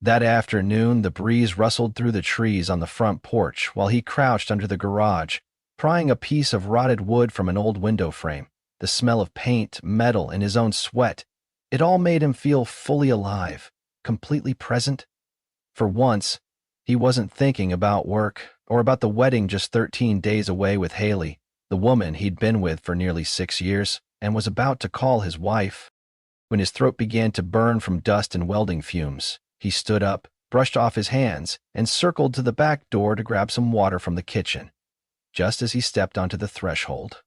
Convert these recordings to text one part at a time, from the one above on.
That afternoon, the breeze rustled through the trees on the front porch while he crouched under the garage, prying a piece of rotted wood from an old window frame. The smell of paint, metal, and his own sweat, it all made him feel fully alive, completely present. For once, he wasn't thinking about work or about the wedding just 13 days away with Haley, the woman he'd been with for nearly 6 years and was about to call his wife. When his throat began to burn from dust and welding fumes, he stood up, brushed off his hands, and circled to the back door to grab some water from the kitchen. Just as he stepped onto the threshold,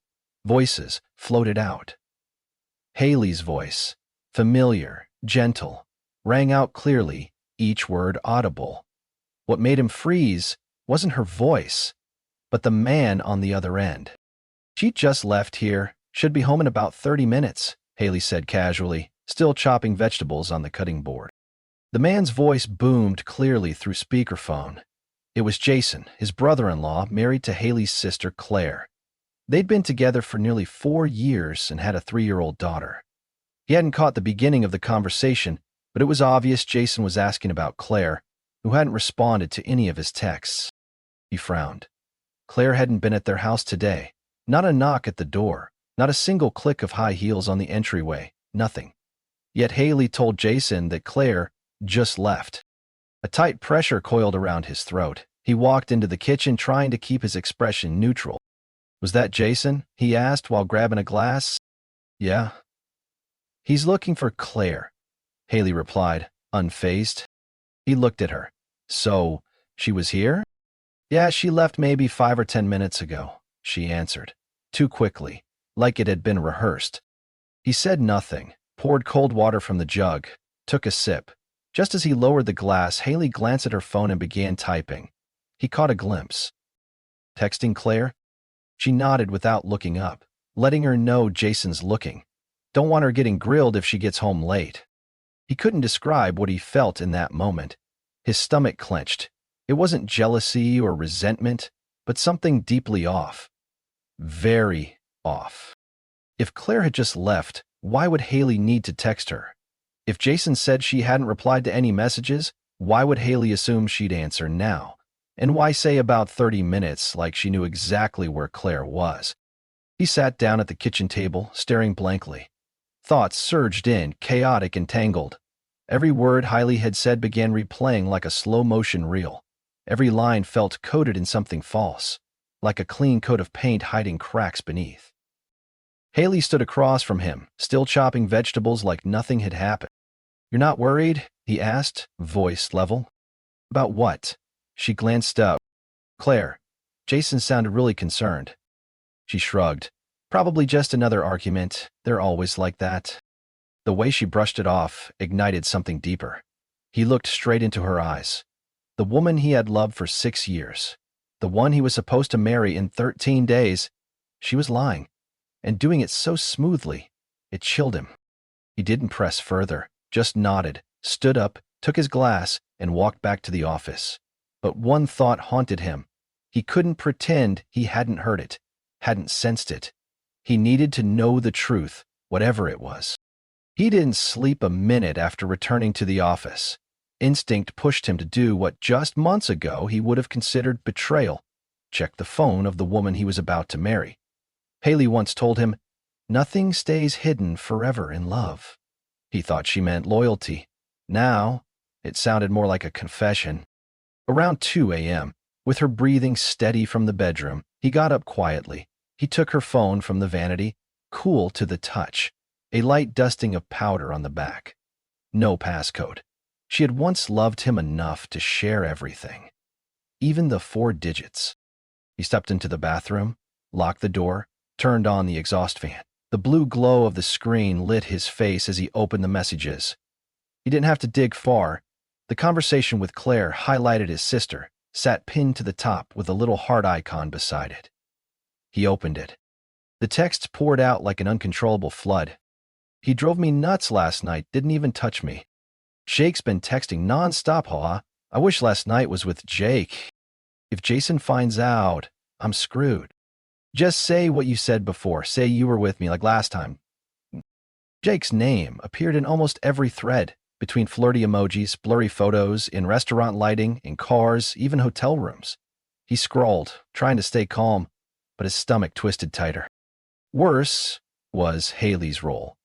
voices floated out. Haley's voice, familiar, gentle, rang out clearly, each word audible. What made him freeze wasn't her voice, but the man on the other end. "She just left here, should be home in about 30 minutes, Haley said casually, still chopping vegetables on the cutting board. The man's voice boomed clearly through speakerphone. It was Jason, his brother-in-law, married to Haley's sister, Claire. They'd been together for nearly 4 years and had a 3-year-old daughter. He hadn't caught the beginning of the conversation, but it was obvious Jason was asking about Claire, who hadn't responded to any of his texts. He frowned. Claire hadn't been at their house today. Not a knock at the door, not a single click of high heels on the entryway, nothing. Yet Haley told Jason that Claire just left. A tight pressure coiled around his throat. He walked into the kitchen trying to keep his expression neutral. "Was that Jason?" he asked while grabbing a glass. "Yeah." "He's looking for Claire," Haley replied, unfazed. He looked at her. "So, she was here?" "Yeah, she left maybe 5 or 10 minutes ago," she answered, too quickly, like it had been rehearsed. He said nothing, poured cold water from the jug, took a sip. Just as he lowered the glass, Haley glanced at her phone and began typing. He caught a glimpse. "Texting Claire?" She nodded without looking up, letting her know Jason's looking. Don't want her getting grilled if she gets home late. He couldn't describe what he felt in that moment. His stomach clenched. It wasn't jealousy or resentment, but something deeply off. Very off. If Claire had just left, why would Haley need to text her? If Jason said she hadn't replied to any messages, why would Haley assume she'd answer now? And why say about 30 minutes like she knew exactly where Claire was? He sat down at the kitchen table, staring blankly. Thoughts surged in, chaotic and tangled. Every word Haley had said began replaying like a slow-motion reel. Every line felt coated in something false, like a clean coat of paint hiding cracks beneath. Haley stood across from him, still chopping vegetables like nothing had happened. "You're not worried?" he asked, voice level. "About what?" She glanced up. "Claire." Jason sounded really concerned. She shrugged. "Probably just another argument. They're always like that." The way she brushed it off ignited something deeper. He looked straight into her eyes. The woman he had loved for 6 years. The one he was supposed to marry in 13 days. She was lying, and doing it so smoothly, it chilled him. He didn't press further, just nodded, stood up, took his glass, and walked back to the office. But one thought haunted him. He couldn't pretend he hadn't heard it, hadn't sensed it. He needed to know the truth, whatever it was. He didn't sleep a minute after returning to the office. Instinct pushed him to do what just months ago he would have considered betrayal: check the phone of the woman he was about to marry. Haley once told him, "Nothing stays hidden forever in love." He thought she meant loyalty. Now, it sounded more like a confession. Around 2 a.m., with her breathing steady from the bedroom, he got up quietly. He took her phone from the vanity, cool to the touch, a light dusting of powder on the back. No passcode. She had once loved him enough to share everything, even the 4 digits. He stepped into the bathroom, locked the door, turned on the exhaust fan. The blue glow of the screen lit his face as he opened the messages. He didn't have to dig far. The conversation with Claire, highlighted his sister, sat pinned to the top with a little heart icon beside it. He opened it. The texts poured out like an uncontrollable flood. "He drove me nuts last night, didn't even touch me. Jake's been texting nonstop, huh? I wish last night was with Jake. If Jason finds out, I'm screwed. Just say what you said before. Say you were with me like last time." Jake's name appeared in almost every thread. between flirty emojis, blurry photos, in restaurant lighting, in cars, even hotel rooms. He scrolled, trying to stay calm, but his stomach twisted tighter. Worse was Haley's role.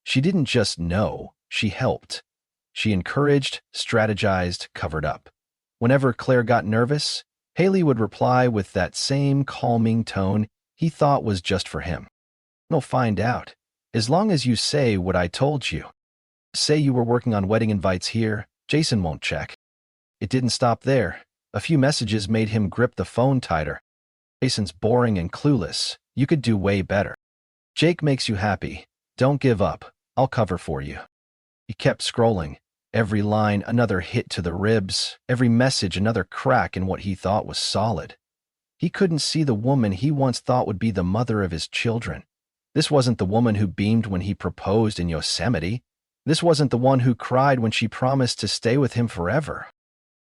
She didn't just know, she helped. She encouraged, strategized, covered up. Whenever Claire got nervous, Haley would reply with that same calming tone he thought was just for him. "I'll find out. As long as you say what I told you. Say you were working on wedding invites here, Jason won't check." It didn't stop there. A few messages made him grip the phone tighter. "Jason's boring and clueless. You could do way better. Jake makes you happy. Don't give up. I'll cover for you." He kept scrolling. Every line another hit to the ribs, every message another crack in what he thought was solid. He couldn't see the woman he once thought would be the mother of his children. This wasn't the woman who beamed when he proposed in Yosemite. This wasn't the one who cried when she promised to stay with him forever.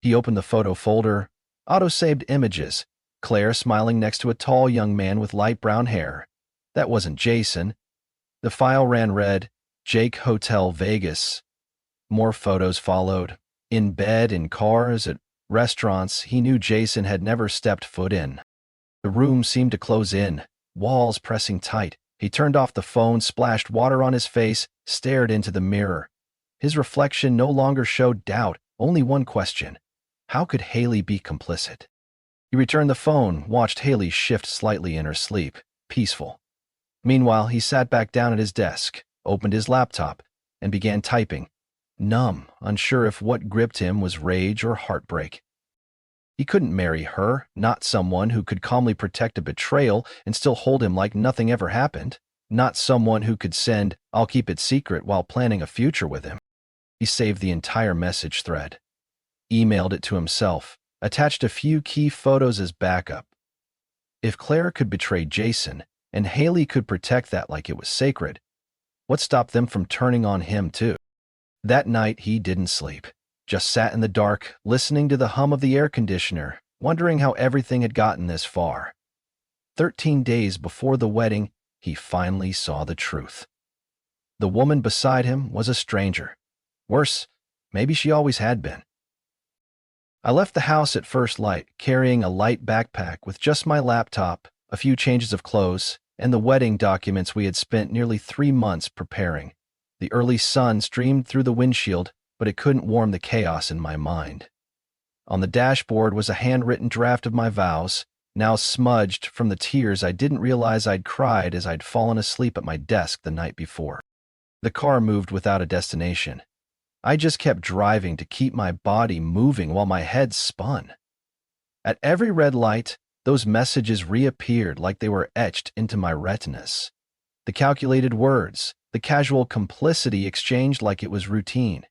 He opened the photo folder, auto-saved images, Claire smiling next to a tall young man with light brown hair. That wasn't Jason. The file ran red, Jake Hotel Vegas. More photos followed. In bed, in cars, at restaurants he knew Jason had never stepped foot in. The room seemed to close in, walls pressing tight. He turned off the phone, splashed water on his face, stared into the mirror. His reflection no longer showed doubt, only one question. How could Haley be complicit? He returned the phone, watched Haley shift slightly in her sleep, peaceful. Meanwhile, he sat back down at his desk, opened his laptop, and began typing. Numb, unsure if what gripped him was rage or heartbreak. He couldn't marry her, not someone who could calmly protect a betrayal and still hold him like nothing ever happened, not someone who could send, "I'll keep it secret" while planning a future with him. He saved the entire message thread, emailed it to himself, attached a few key photos as backup. If Claire could betray Jason, and Haley could protect that like it was sacred, what stopped them from turning on him too? That night he didn't sleep, just sat in the dark, listening to the hum of the air conditioner, wondering how everything had gotten this far. 13 days before the wedding, he finally saw the truth. The woman beside him was a stranger. Worse, maybe she always had been. I left the house at first light, carrying a light backpack with just my laptop, a few changes of clothes, and the wedding documents we had spent nearly 3 months preparing. The early sun streamed through the windshield, but it couldn't warm the chaos in my mind. On the dashboard was a handwritten draft of my vows, now smudged from the tears I didn't realize I'd cried as I'd fallen asleep at my desk the night before. The car moved without a destination. I just kept driving to keep my body moving while my head spun. At every red light, those messages reappeared like they were etched into my retinas. The calculated words, the casual complicity exchanged like it was routine.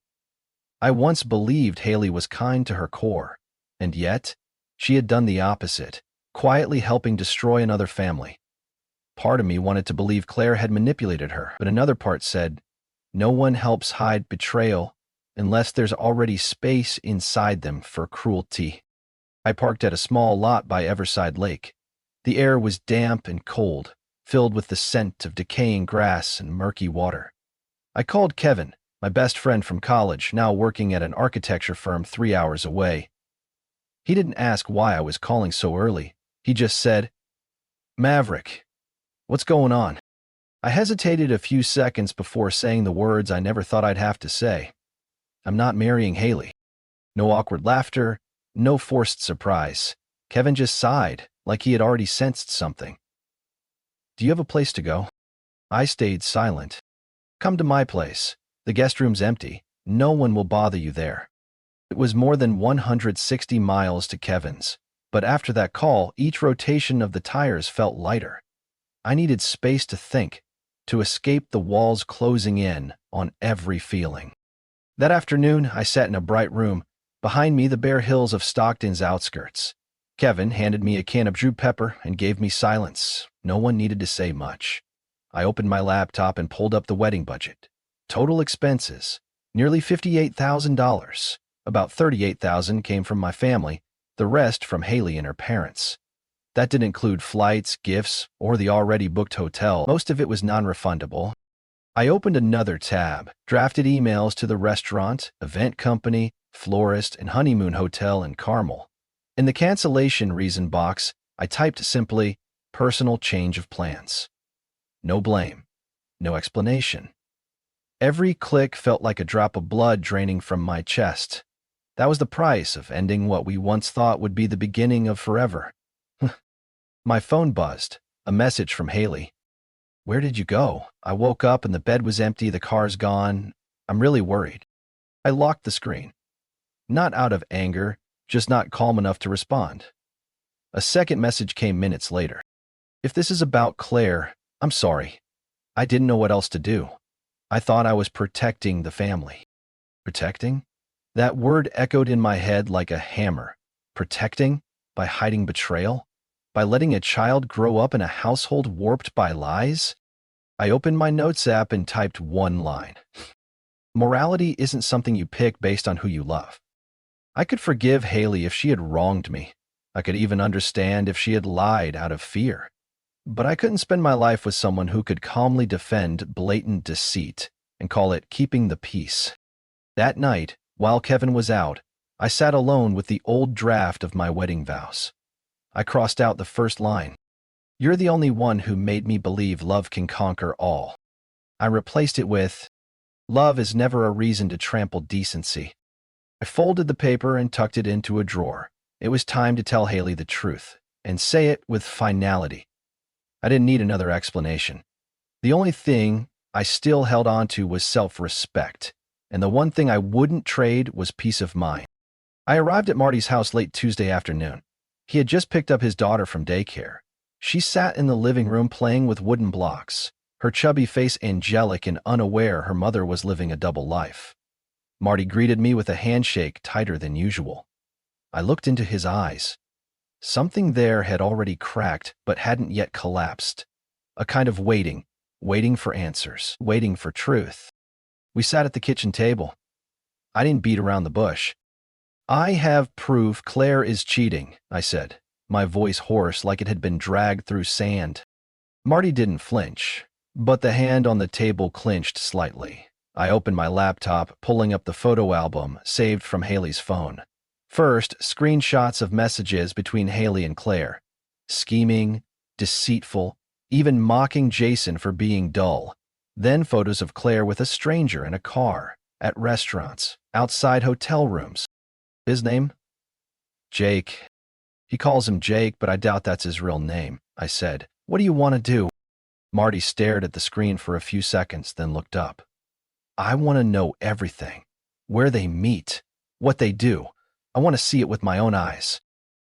I once believed Haley was kind to her core, and yet she had done the opposite, quietly helping destroy another family. Part of me wanted to believe Claire had manipulated her, but another part said, no one helps hide betrayal unless there's already space inside them for cruelty. I parked at a small lot by Everside Lake. The air was damp and cold, filled with the scent of decaying grass and murky water. I called Kevin, my best friend from college, now working at an architecture firm 3 hours away. He didn't ask why I was calling so early. He just said, "Maverick, what's going on?" I hesitated a few seconds before saying the words I never thought I'd have to say. I'm not marrying Haley. No awkward laughter, no forced surprise. Kevin just sighed, like he had already sensed something. Do you have a place to go? I stayed silent. Come to my place. The guest room's empty. No one will bother you there. It was more than 160 miles to Kevin's, but after that call, each rotation of the tires felt lighter. I needed space to think, to escape the walls closing in on every feeling. That afternoon, I sat in a bright room, behind me the bare hills of Stockton's outskirts. Kevin handed me a can of Drew Pepper and gave me silence. No one needed to say much. I opened my laptop and pulled up the wedding budget. Total expenses, nearly $58,000. About $38,000 came from my family, the rest from Haley and her parents. That didn't include flights, gifts, or the already booked hotel. Most of it was non-refundable. I opened another tab, drafted emails to the restaurant, event company, florist, and honeymoon hotel in Carmel. In the cancellation reason box, I typed simply, personal change of plans. No blame. No explanation. Every click felt like a drop of blood draining from my chest. That was the price of ending what we once thought would be the beginning of forever. My phone buzzed. A message from Haley. "Where did you go? I woke up and the bed was empty, the car's gone. I'm really worried." I locked the screen. Not out of anger, just not calm enough to respond. A second message came minutes later. "If this is about Claire, I'm sorry. I didn't know what else to do. I thought I was protecting the family." Protecting? That word echoed in my head like a hammer. Protecting? By hiding betrayal? By letting a child grow up in a household warped by lies? I opened my notes app and typed one line. Morality isn't something you pick based on who you love. I could forgive Haley if she had wronged me. I could even understand if she had lied out of fear. But I couldn't spend my life with someone who could calmly defend blatant deceit and call it keeping the peace. That night, while Kevin was out, I sat alone with the old draft of my wedding vows. I crossed out the first line. "You're the only one who made me believe love can conquer all." I replaced it with, "Love is never a reason to trample decency." I folded the paper and tucked it into a drawer. It was time to tell Haley the truth, and say it with finality. I didn't need another explanation. The only thing I still held on to was self-respect, and the one thing I wouldn't trade was peace of mind. I arrived at Marty's house late Tuesday afternoon. He had just picked up his daughter from daycare. She sat in the living room playing with wooden blocks, her chubby face angelic and unaware her mother was living a double life. Marty greeted me with a handshake tighter than usual. I looked into his eyes. Something there had already cracked but hadn't yet collapsed. A kind of waiting for answers, waiting for truth. We sat at the kitchen table. I didn't beat around the bush. "I have proof Claire is cheating," I said, my voice hoarse like it had been dragged through sand. Marty didn't flinch, but the hand on the table clenched slightly. I opened my laptop, pulling up the photo album saved from Haley's phone. First, screenshots of messages between Haley and Claire. Scheming, deceitful, even mocking Jason for being dull. Then photos of Claire with a stranger in a car, at restaurants, outside hotel rooms. His name? Jake. He calls him Jake, but I doubt that's his real name, I said. "What do you want to do?" Marty stared at the screen for a few seconds, then looked up. "I want to know everything. Where they meet, what they do. I want to see it with my own eyes."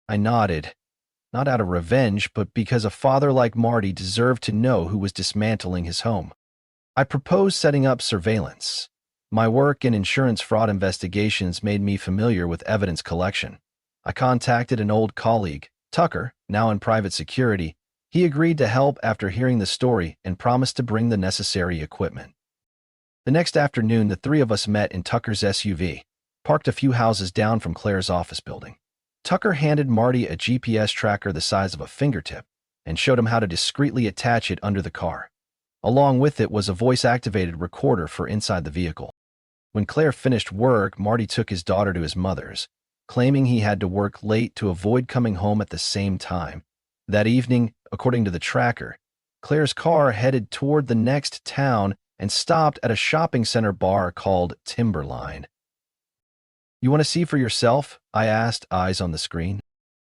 I nodded, not out of revenge, but because a father like Marty deserved to know who was dismantling his home. I proposed setting up surveillance. My work in insurance fraud investigations made me familiar with evidence collection. I contacted an old colleague, Tucker, now in private security. He agreed to help after hearing the story and promised to bring the necessary equipment. The next afternoon, the three of us met in Tucker's SUV, parked a few houses down from Claire's office building. Tucker handed Marty a GPS tracker the size of a fingertip and showed him how to discreetly attach it under the car. Along with it was a voice-activated recorder for inside the vehicle. When Claire finished work, Marty took his daughter to his mother's, claiming he had to work late to avoid coming home at the same time. That evening, according to the tracker, Claire's car headed toward the next town and stopped at a shopping center bar called Timberline. "You want to see for yourself?" I asked, eyes on the screen.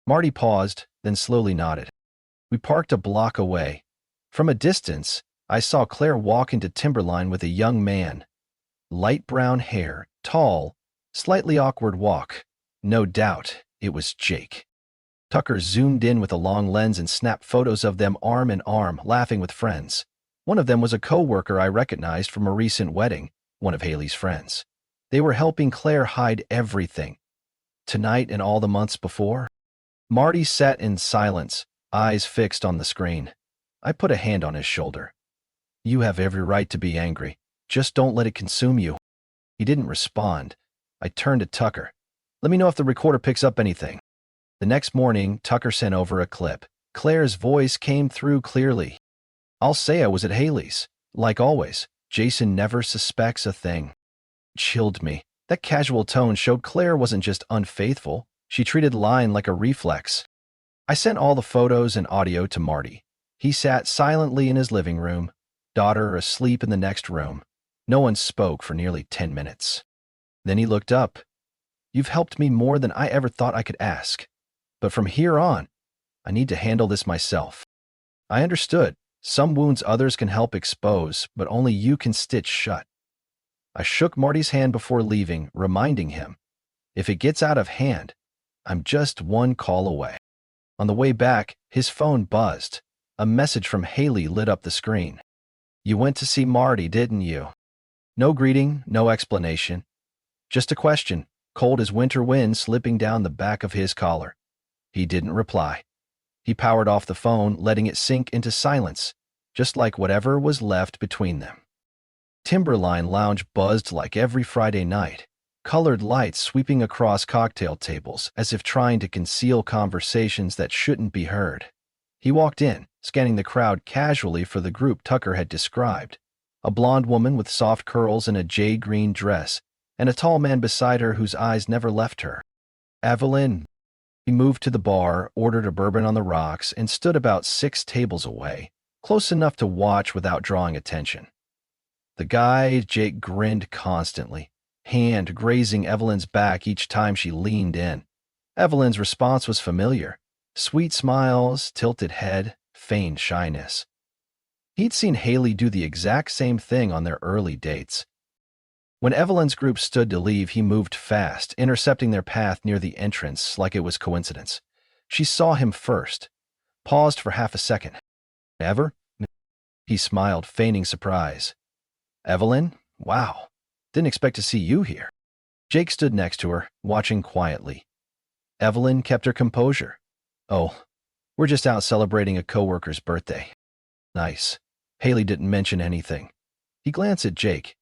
Marty paused, then slowly nodded. We parked a block away. From a distance, I saw Claire walk into Timberline with a young man. Light brown hair, tall, slightly awkward walk. No doubt, it was Jake. Tucker zoomed in with a long lens and snapped photos of them arm in arm, laughing with friends. One of them was a co-worker I recognized from a recent wedding, one of Haley's friends. They were helping Claire hide everything. Tonight and all the months before? Marty sat in silence, eyes fixed on the screen. I put a hand on his shoulder. "You have every right to be angry. Just don't let it consume you." He didn't respond. I turned to Tucker. "Let me know if the recorder picks up anything." The next morning, Tucker sent over a clip. Claire's voice came through clearly. "I'll say I was at Haley's, like always. Jason never suspects a thing. It chilled me. That casual tone showed Claire wasn't just unfaithful, she treated lying like a reflex. I sent all the photos and audio to Marty. He sat silently in his living room, daughter asleep in the next room. No one spoke for nearly 10 minutes. Then he looked up. You've helped me more than I ever thought I could ask. But from here on, I need to handle this myself. I understood. Some wounds others can help expose, but only you can stitch shut. I shook Marty's hand before leaving, reminding him, if it gets out of hand, I'm just one call away. On the way back, his phone buzzed. A message from Haley lit up the screen. You went to see Marty, didn't you? No greeting, no explanation. Just a question, cold as winter wind slipping down the back of his collar. He didn't reply. He powered off the phone, letting it sink into silence, just like whatever was left between them. Timberline Lounge buzzed like every Friday night, colored lights sweeping across cocktail tables as if trying to conceal conversations that shouldn't be heard. He walked in, scanning the crowd casually for the group Tucker had described. A blonde woman with soft curls in a jade-green dress, and a tall man beside her whose eyes never left her. Evelyn. He moved to the bar, ordered a bourbon on the rocks, and stood about 6 tables away, close enough to watch without drawing attention. The guy, Jake, grinned constantly, hand grazing Evelyn's back each time she leaned in. Evelyn's response was familiar. Sweet smiles, tilted head, feigned shyness. He'd seen Haley do the exact same thing on their early dates. When Evelyn's group stood to leave, he moved fast, intercepting their path near the entrance like it was coincidence. She saw him first, paused for half a second. Ever? He smiled, feigning surprise. Evelyn? Wow. Didn't expect to see you here. Jake stood next to her, watching quietly. Evelyn kept her composure. Oh, we're just out celebrating a coworker's birthday. Nice. Haley didn't mention anything. He glanced at Jake.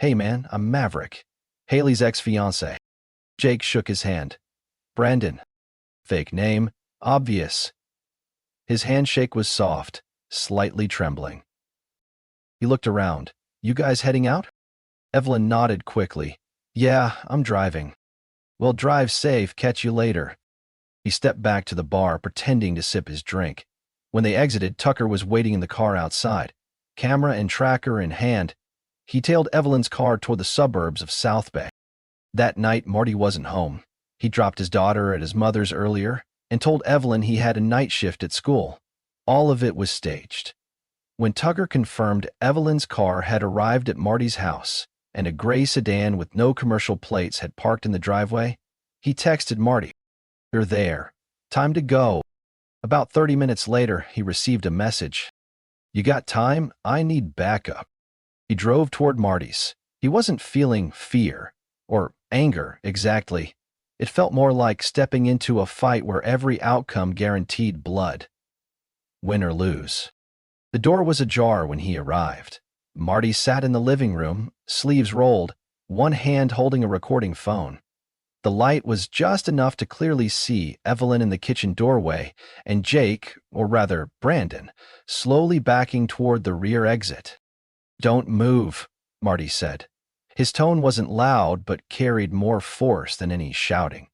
Hey man, I'm Maverick. Haley's ex-fiancé. Jake shook his hand. Brandon. Fake name. Obvious. His handshake was soft, slightly trembling. He looked around. You guys heading out? Evelyn nodded quickly. Yeah, I'm driving. Well, drive safe, catch you later. He stepped back to the bar, pretending to sip his drink. When they exited, Tucker was waiting in the car outside, camera and tracker in hand. He tailed Evelyn's car toward the suburbs of South Bay. That night, Marty wasn't home. He dropped his daughter at his mother's earlier and told Evelyn he had a night shift at school. All of it was staged. When Tucker confirmed Evelyn's car had arrived at Marty's house and a gray sedan with no commercial plates had parked in the driveway, he texted Marty, "You're there. Time to go." About 30 minutes later, he received a message. "You got time? I need backup." He drove toward Marty's. He wasn't feeling fear or anger exactly. It felt more like stepping into a fight where every outcome guaranteed blood. Win or lose. The door was ajar when he arrived. Marty sat in the living room, sleeves rolled, one hand holding a recording phone. The light was just enough to clearly see Evelyn in the kitchen doorway and Jake, or rather Brandon, slowly backing toward the rear exit. "Don't move," Marty said. His tone wasn't loud but carried more force than any shouting.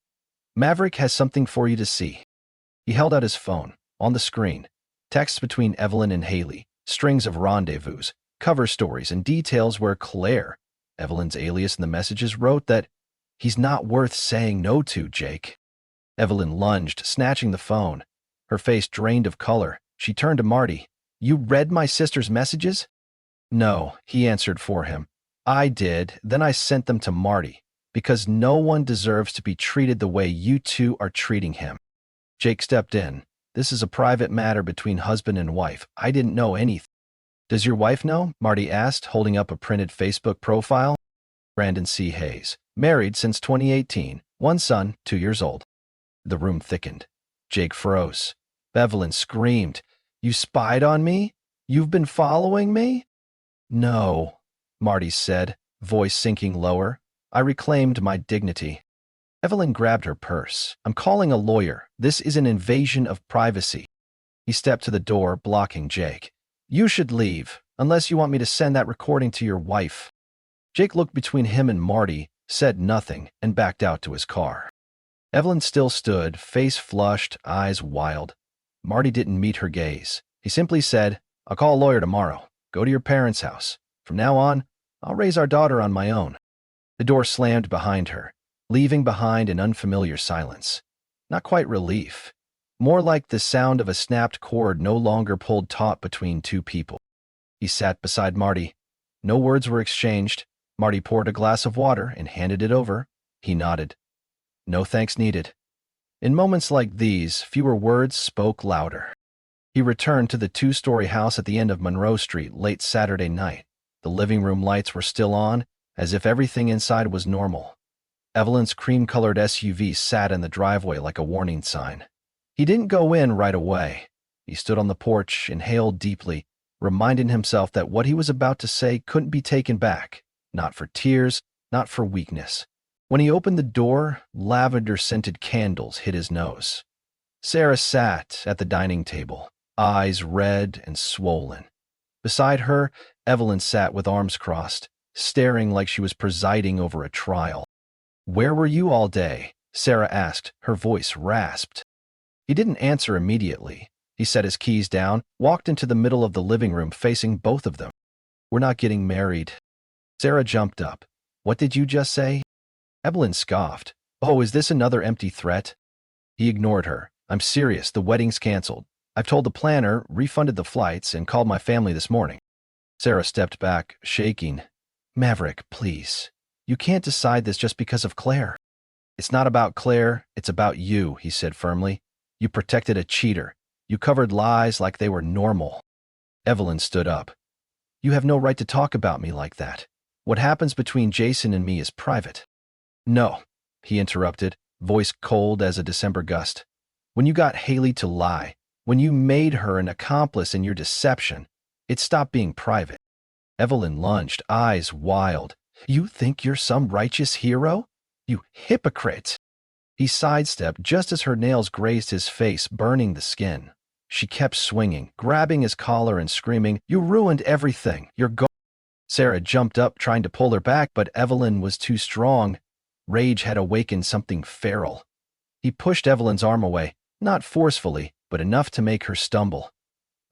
"Maverick has something for you to see." He held out his phone. On the screen, texts between Evelyn and Haley, strings of rendezvous, cover stories, and details where Claire, Evelyn's alias in the messages, wrote that he's not worth saying no to, Jake. Evelyn lunged, snatching the phone. Her face drained of color. She turned to Marty. "You read my sister's messages?" "No," he answered for him. "I did, then I sent them to Marty, because no one deserves to be treated the way you two are treating him." Jake stepped in. "This is a private matter between husband and wife. I didn't know anything." "Does your wife know?" Marty asked, holding up a printed Facebook profile. Brandon C. Hayes. Married since 2018. One son, 2 years old. The room thickened. Jake froze. Evelyn screamed. "You spied on me? You've been following me?" "No," Marty said, voice sinking lower. I reclaimed my dignity. Evelyn grabbed her purse. "I'm calling a lawyer. This is an invasion of privacy." He stepped to the door, blocking Jake. You should leave, unless you want me to send that recording to your wife. Jake looked between him and Marty, said nothing, and backed out to his car. Evelyn still stood, face flushed, eyes wild. Marty didn't meet her gaze. He simply said, I'll call a lawyer tomorrow. Go to your parents' house. From now on, I'll raise our daughter on my own. The door slammed behind her, leaving behind an unfamiliar silence. Not quite relief. More like the sound of a snapped cord no longer pulled taut between two people. He sat beside Marty. No words were exchanged. Marty poured a glass of water and handed it over. He nodded. No thanks needed. In moments like these, fewer words spoke louder. He returned to the two-story house at the end of Monroe Street late Saturday night. The living room lights were still on, as if everything inside was normal. Evelyn's cream-colored SUV sat in the driveway like a warning sign. He didn't go in right away. He stood on the porch, inhaled deeply, reminding himself that what he was about to say couldn't be taken back. Not for tears, not for weakness. When he opened the door, lavender-scented candles hit his nose. Sarah sat at the dining table, eyes red and swollen. Beside her, Evelyn sat with arms crossed, staring like she was presiding over a trial. "Where were you all day?" Sarah asked, her voice rasped. He didn't answer immediately. He set his keys down, walked into the middle of the living room facing both of them. "We're not getting married." Sarah jumped up. "What did you just say?" Evelyn scoffed. "Oh, is this another empty threat?" He ignored her. "I'm serious, the wedding's canceled. I've told the planner, refunded the flights, and called my family this morning." Sarah stepped back, shaking. "Maverick, please. You can't decide this just because of Claire." "It's not about Claire, it's about you," he said firmly. "You protected a cheater. You covered lies like they were normal." Evelyn stood up. "You have no right to talk about me like that. What happens between Jason and me is private." "No," he interrupted, voice cold as a December gust. "When you got Haley to lie, when you made her an accomplice in your deception, it stopped being private." Evelyn lunged, eyes wild. "You think you're some righteous hero? You hypocrite!" He sidestepped just as her nails grazed his face, burning the skin. She kept swinging, grabbing his collar and screaming, "You ruined everything. You're gone." Sarah jumped up, trying to pull her back, but Evelyn was too strong. Rage had awakened something feral. He pushed Evelyn's arm away, not forcefully, but enough to make her stumble.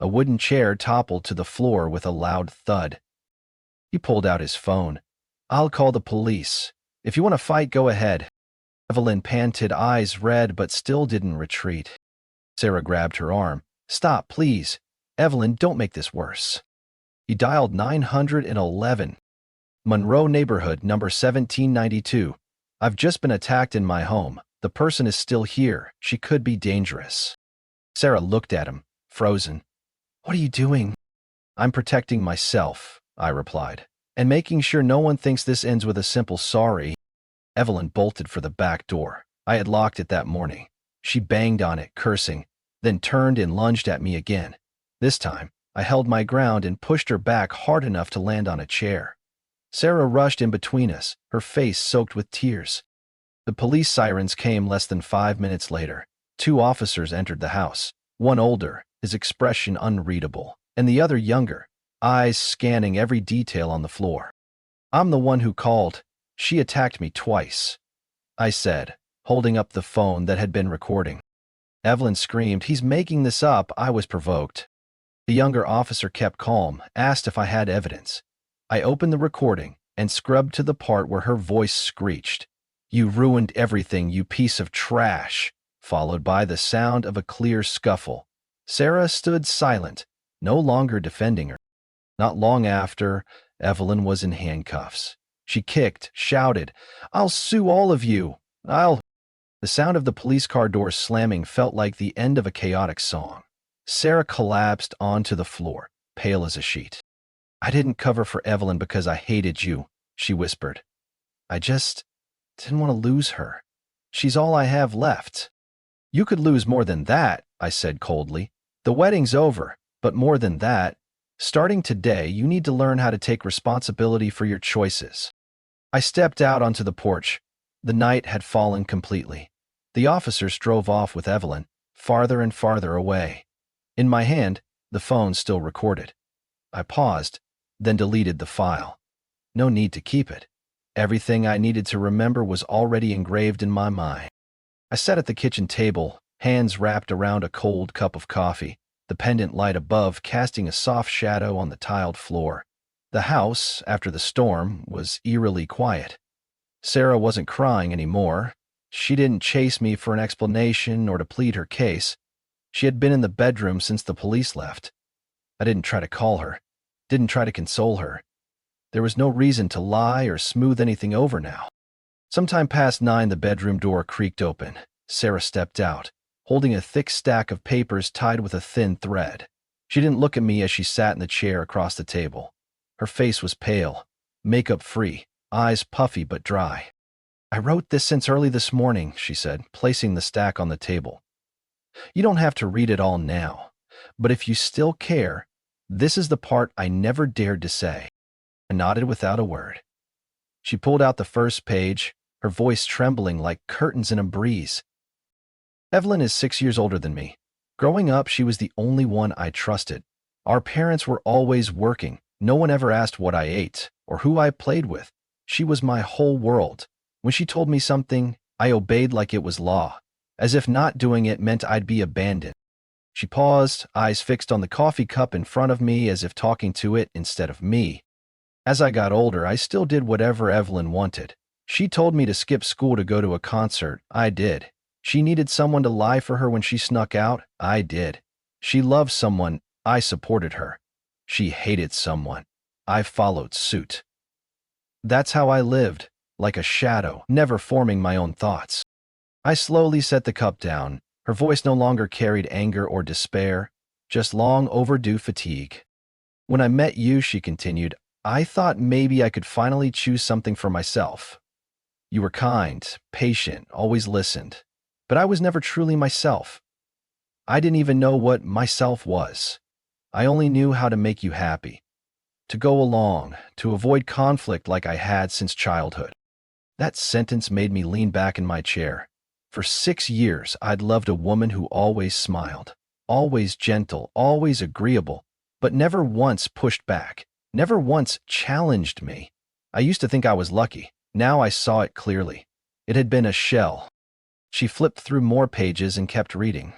A wooden chair toppled to the floor with a loud thud. He pulled out his phone. "I'll call the police. If you want to fight, go ahead." Evelyn panted, eyes red, but still didn't retreat. Sarah grabbed her arm. "Stop, please. Evelyn, don't make this worse." He dialed 911. "Monroe neighborhood, number 1792. I've just been attacked in my home. The person is still here. She could be dangerous." Sarah looked at him, frozen. "What are you doing?" "I'm protecting myself," I replied, "and making sure no one thinks this ends with a simple sorry." Evelyn bolted for the back door. I had locked it that morning. She banged on it, cursing, then turned and lunged at me again. This time, I held my ground and pushed her back hard enough to land on a chair. Sarah rushed in between us, her face soaked with tears. The police sirens came less than 5 minutes later. 2 officers entered the house, one older, his expression unreadable, and the other younger, eyes scanning every detail on the floor. "I'm the one who called. She attacked me twice," I said, holding up the phone that had been recording. Evelyn screamed, "He's making this up." I was provoked. The younger officer kept calm, asked if I had evidence. I opened the recording and scrubbed to the part where her voice screeched, "You ruined everything, you piece of trash," followed by the sound of a clear scuffle. Sarah stood silent, no longer defending her. Not long after, Evelyn was in handcuffs. She kicked, shouted, "I'll sue all of you. I'll—" The sound of the police car doors slamming felt like the end of a chaotic song. Sarah collapsed onto the floor, pale as a sheet. "I didn't cover for Evelyn because I hated you," she whispered. "I just didn't want to lose her. She's all I have left." "You could lose more than that," I said coldly. "The wedding's over, but more than that. Starting today, you need to learn how to take responsibility for your choices." I stepped out onto the porch. The night had fallen completely. The officers drove off with Evelyn, farther and farther away. In my hand, the phone still recorded. I paused, then deleted the file. No need to keep it. Everything I needed to remember was already engraved in my mind. I sat at the kitchen table, hands wrapped around a cold cup of coffee, the pendant light above casting a soft shadow on the tiled floor. The house, after the storm, was eerily quiet. Sarah wasn't crying anymore. She didn't chase me for an explanation or to plead her case. She had been in the bedroom since the police left. I didn't try to call her, didn't try to console her. There was no reason to lie or smooth anything over now. Sometime past 9, the bedroom door creaked open. Sarah stepped out, holding a thick stack of papers tied with a thin thread. She didn't look at me as she sat in the chair across the table. Her face was pale, makeup-free, eyes puffy but dry. "I wrote this since early this morning," she said, placing the stack on the table. "You don't have to read it all now, but if you still care, this is the part I never dared to say." I nodded without a word. She pulled out the first page, her voice trembling like curtains in a breeze. "Evelyn is 6 years older than me. Growing up, she was the only one I trusted. Our parents were always working. No one ever asked what I ate or who I played with. She was my whole world. When she told me something, I obeyed like it was law, as if not doing it meant I'd be abandoned." She paused, eyes fixed on the coffee cup in front of me as if talking to it instead of me. "As I got older, I still did whatever Evelyn wanted. She told me to skip school to go to a concert. I did. She needed someone to lie for her when she snuck out. I did. She loved someone. I supported her. She hated someone. I followed suit. That's how I lived, like a shadow, never forming my own thoughts." I slowly set the cup down. Her voice no longer carried anger or despair, just long overdue fatigue. "When I met you," she continued, "I thought maybe I could finally choose something for myself. You were kind, patient, always listened. But I was never truly myself. I didn't even know what myself was. I only knew how to make you happy, to go along, to avoid conflict like I had since childhood." That sentence made me lean back in my chair. For 6 years, I'd loved a woman who always smiled, always gentle, always agreeable, but never once pushed back, never once challenged me. I used to think I was lucky. Now I saw it clearly. It had been a shell. She flipped through more pages and kept reading.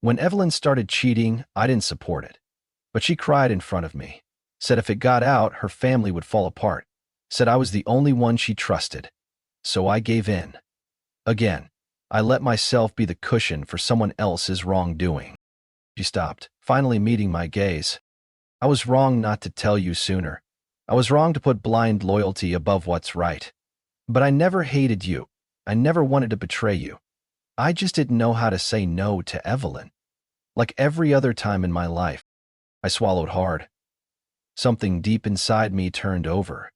"When Evelyn started cheating, I didn't support it. But she cried in front of me. Said if it got out, her family would fall apart. Said I was the only one she trusted. So I gave in. Again, I let myself be the cushion for someone else's wrongdoing." She stopped, finally meeting my gaze. "I was wrong not to tell you sooner. I was wrong to put blind loyalty above what's right. But I never hated you. I never wanted to betray you. I just didn't know how to say no to Evelyn. Like every other time in my life." I swallowed hard. Something deep inside me turned over.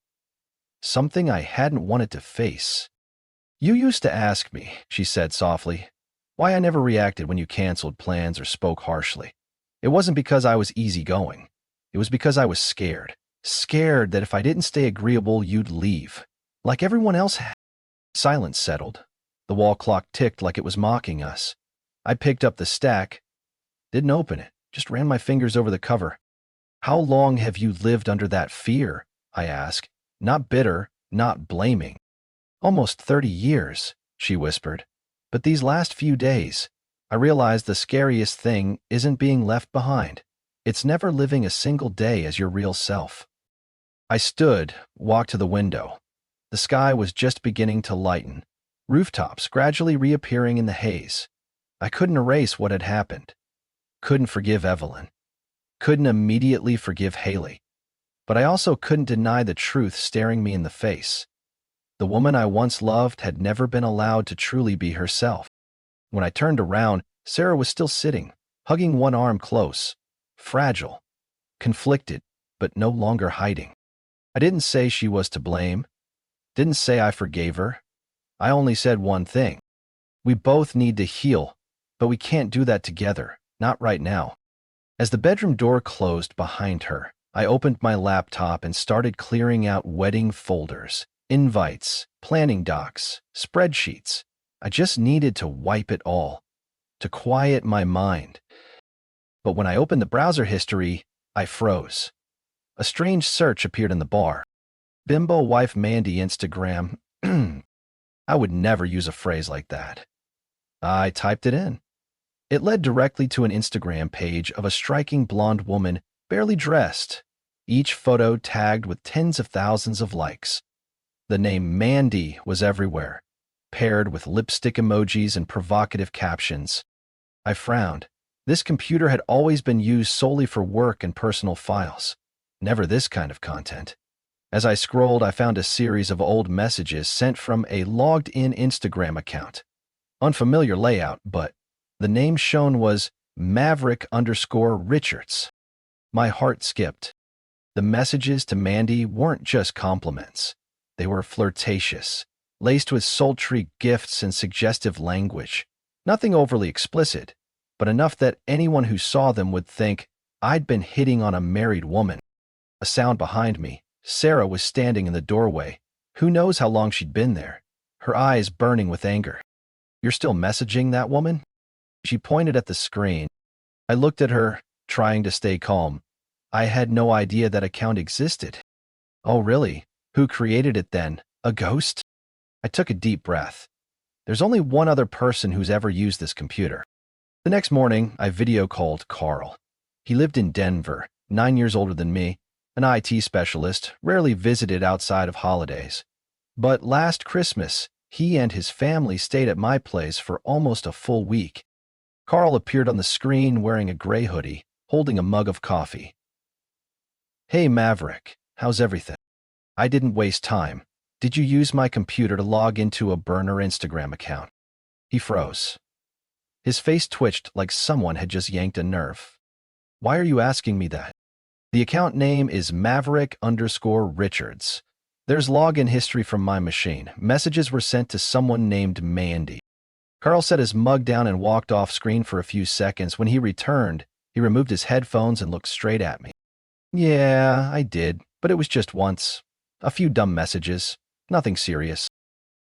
Something I hadn't wanted to face. "You used to ask me," she said softly, "why I never reacted when you canceled plans or spoke harshly. It wasn't because I was easygoing. It was because I was scared. Scared that if I didn't stay agreeable, you'd leave. Like everyone else had." Silence settled. The wall clock ticked like it was mocking us. I picked up the stack, didn't open it, just ran my fingers over the cover. "How long have you lived under that fear?" I asked, not bitter, not blaming. "Almost 30 years, she whispered. "But these last few days, I realized the scariest thing isn't being left behind. It's never living a single day as your real self." I stood, walked to the window. The sky was just beginning to lighten, rooftops gradually reappearing in the haze. I couldn't erase what had happened. Couldn't forgive Evelyn. Couldn't immediately forgive Haley. But I also couldn't deny the truth staring me in the face. The woman I once loved had never been allowed to truly be herself. When I turned around, Sarah was still sitting, hugging one arm close, fragile, conflicted, but no longer hiding. I didn't say she was to blame. Didn't say I forgave her. I only said one thing. We both need to heal, but we can't do that together, not right now. As the bedroom door closed behind her, I opened my laptop and started clearing out wedding folders, invites, planning docs, spreadsheets. I just needed to wipe it all, to quiet my mind. But when I opened the browser history, I froze. A strange search appeared in the bar. Bimbo wife Mandy Instagram. I would never use a phrase like that. I typed it in. It led directly to an Instagram page of a striking blonde woman, barely dressed, each photo tagged with tens of thousands of likes. The name Mandy was everywhere, paired with lipstick emojis and provocative captions. I frowned. This computer had always been used solely for work and personal files, never this kind of content. As I scrolled, I found a series of old messages sent from a logged-in Instagram account. Unfamiliar layout, but the name shown was Maverick_Richards. My heart skipped. The messages to Mandy weren't just compliments. They were flirtatious, laced with sultry gifts and suggestive language. Nothing overly explicit, but enough that anyone who saw them would think I'd been hitting on a married woman. A sound behind me. Sarah was standing in the doorway. Who knows how long she'd been there, her eyes burning with anger. "You're still messaging that woman?" She pointed at the screen. I looked at her, trying to stay calm. I had no idea that account existed. "Oh, really? Who created it then? A ghost?" I took a deep breath. There's only one other person who's ever used this computer. The next morning, I video called Carl. He lived in Denver, 9 years older than me, an IT specialist, rarely visited outside of holidays. But last Christmas, he and his family stayed at my place for almost a full week. Carl appeared on the screen wearing a gray hoodie, holding a mug of coffee. "Hey Maverick, how's everything?" I didn't waste time. "Did you use my computer to log into a burner Instagram account?" He froze. His face twitched like someone had just yanked a nerve. "Why are you asking me that?" "The account name is Maverick_Richards. There's login history from my machine. Messages were sent to someone named Mandy." Carl set his mug down and walked off screen for a few seconds. When he returned, he removed his headphones and looked straight at me. "Yeah, I did, but it was just once. A few dumb messages. Nothing serious."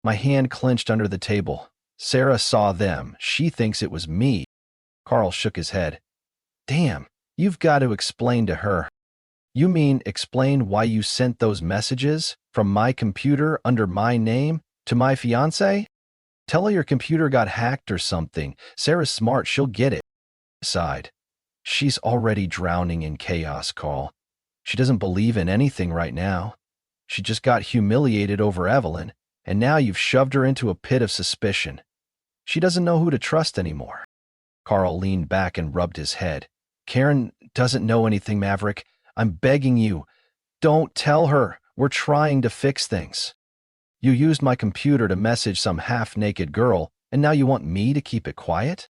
My hand clenched under the table. "Sarah saw them. She thinks it was me." Carl shook his head. "Damn, you've got to explain to her." "You mean explain why you sent those messages from my computer under my name to my fiancée? Tell her your computer got hacked or something. Sarah's smart, she'll get it." I sighed. "She's already drowning in chaos, Carl. She doesn't believe in anything right now. She just got humiliated over Evelyn, and now you've shoved her into a pit of suspicion. She doesn't know who to trust anymore." Carl leaned back and rubbed his head. "Karen doesn't know anything, Maverick. I'm begging you. Don't tell her. We're trying to fix things. You used my computer to message some half-naked girl, and now you want me to keep it quiet?"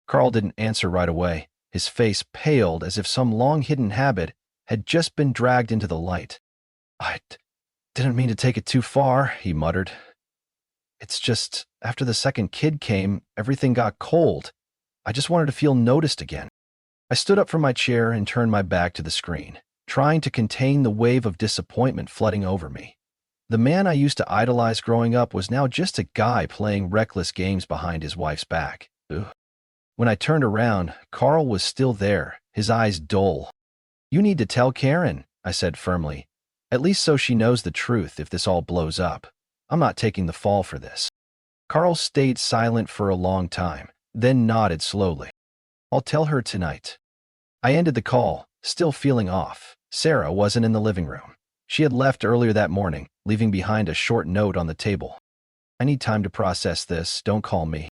Carl didn't answer right away. His face paled as if some long-hidden habit had just been dragged into the light. "I didn't mean to take it too far," he muttered. "It's just, after the second kid came, everything got cold. I just wanted to feel noticed again." I stood up from my chair and turned my back to the screen, trying to contain the wave of disappointment flooding over me. The man I used to idolize growing up was now just a guy playing reckless games behind his wife's back. Ugh. When I turned around, Carl was still there, his eyes dull. "You need to tell Karen," I said firmly. "At least so she knows the truth if this all blows up. I'm not taking the fall for this." Carl stayed silent for a long time, then nodded slowly. "I'll tell her tonight." I ended the call, still feeling off. Sarah wasn't in the living room. She had left earlier that morning, leaving behind a short note on the table. "I need time to process this. Don't call me."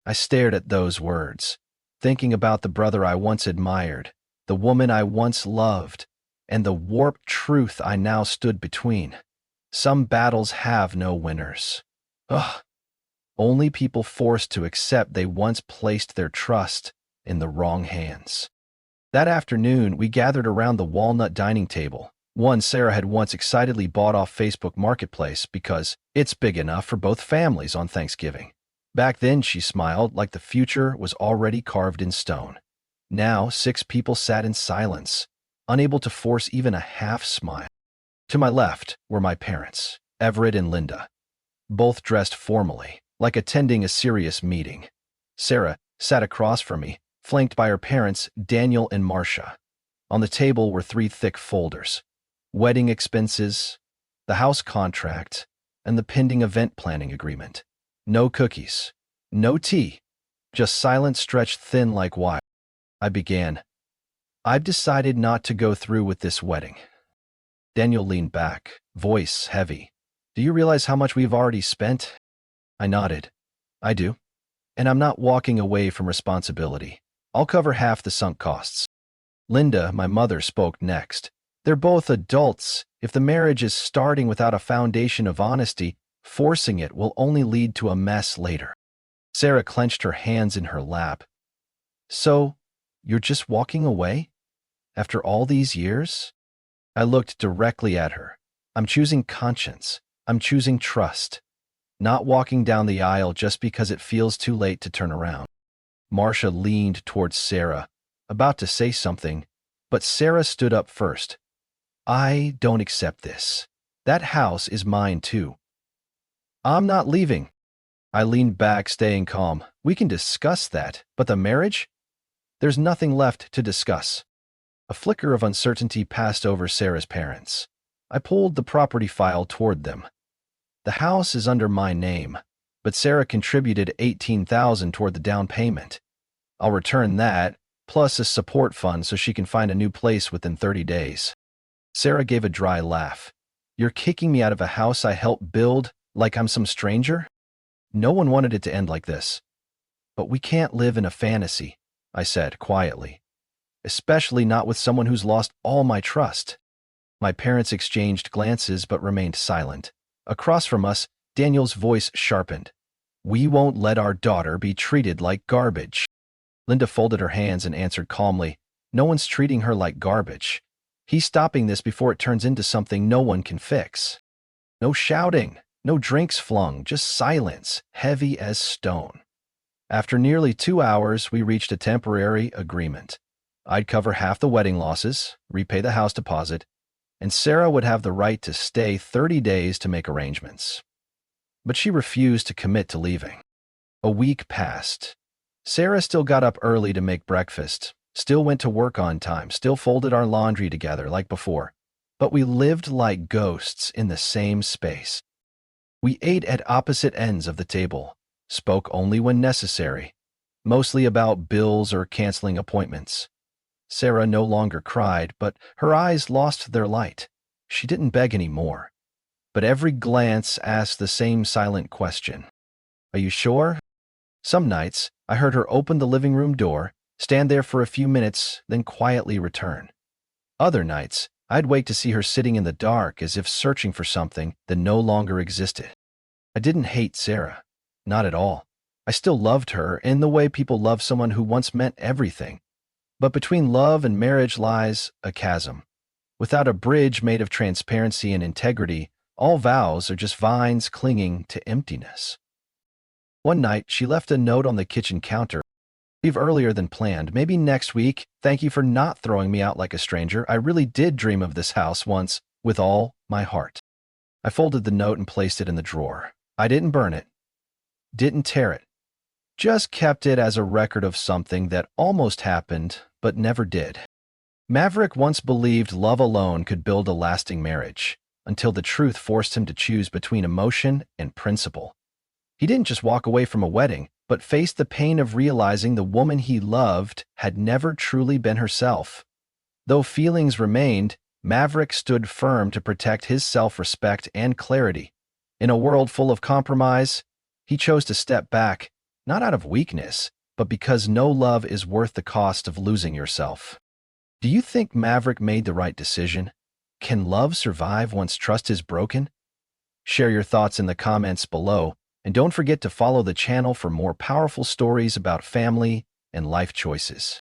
I stared at those words, thinking about the brother I once admired, the woman I once loved, and the warped truth I now stood between. Some battles have no winners. Ugh. Only people forced to accept they once placed their trust in the wrong hands. That afternoon, we gathered around the walnut dining table, one Sarah had once excitedly bought off Facebook Marketplace because it's big enough for both families on Thanksgiving. Back then, she smiled like the future was already carved in stone. Now, 6 people sat in silence, unable to force even a half smile. To my left were my parents, Everett and Linda, both dressed formally, like attending a serious meeting. Sarah sat across from me, flanked by her parents, Daniel and Marcia. On the table were 3 thick folders, wedding expenses, the house contract, and the pending event planning agreement. No cookies, no tea, just silence stretched thin like wire. I began. I've decided not to go through with this wedding. Daniel leaned back, voice heavy. Do you realize how much we've already spent? I nodded. I do. And I'm not walking away from responsibility. I'll cover half the sunk costs. Linda, my mother, spoke next. They're both adults. If the marriage is starting without a foundation of honesty, forcing it will only lead to a mess later. Sarah clenched her hands in her lap. So, you're just walking away? After all these years? I looked directly at her. I'm choosing conscience. I'm choosing trust. Not walking down the aisle just because it feels too late to turn around. Marcia leaned towards Sarah, about to say something, but Sarah stood up first. I don't accept this. That house is mine too. I'm not leaving. I leaned back, staying calm. We can discuss that, but the marriage? There's nothing left to discuss. A flicker of uncertainty passed over Sarah's parents. I pulled the property file toward them. The house is under my name, but Sarah contributed $18,000 toward the down payment. I'll return that, plus a support fund so she can find a new place within 30 days. Sarah gave a dry laugh. You're kicking me out of a house I helped build like I'm some stranger? No one wanted it to end like this. But we can't live in a fantasy, I said quietly. Especially not with someone who's lost all my trust. My parents exchanged glances but remained silent. Across from us, Daniel's voice sharpened. We won't let our daughter be treated like garbage. Linda folded her hands and answered calmly, no one's treating her like garbage. He's stopping this before it turns into something no one can fix. No shouting, no drinks flung, just silence, heavy as stone. After nearly 2 hours, we reached a temporary agreement. I'd cover half the wedding losses, repay the house deposit, and Sarah would have the right to stay 30 days to make arrangements. But she refused to commit to leaving. A week passed. Sarah still got up early to make breakfast, still went to work on time, still folded our laundry together like before. But we lived like ghosts in the same space. We ate at opposite ends of the table, spoke only when necessary, mostly about bills or canceling appointments. Sarah no longer cried, but her eyes lost their light. She didn't beg anymore. But every glance asked the same silent question. Are you sure? Some nights, I heard her open the living room door, stand there for a few minutes, then quietly return. Other nights, I'd wait to see her sitting in the dark as if searching for something that no longer existed. I didn't hate Sarah. Not at all. I still loved her in the way people love someone who once meant everything. But between love and marriage lies a chasm. Without a bridge made of transparency and integrity, all vows are just vines clinging to emptiness. One night, she left a note on the kitchen counter. Leave earlier than planned, maybe next week. Thank you for not throwing me out like a stranger. I really did dream of this house once, with all my heart. I folded the note and placed it in the drawer. I didn't burn it. Didn't tear it. Just kept it as a record of something that almost happened, but never did. Maverick once believed love alone could build a lasting marriage, until the truth forced him to choose between emotion and principle. He didn't just walk away from a wedding, but faced the pain of realizing the woman he loved had never truly been herself. Though feelings remained, Maverick stood firm to protect his self-respect and clarity. In a world full of compromise, he chose to step back, not out of weakness, but because no love is worth the cost of losing yourself. Do you think Maverick made the right decision? Can love survive once trust is broken? Share your thoughts in the comments below, and don't forget to follow the channel for more powerful stories about family and life choices.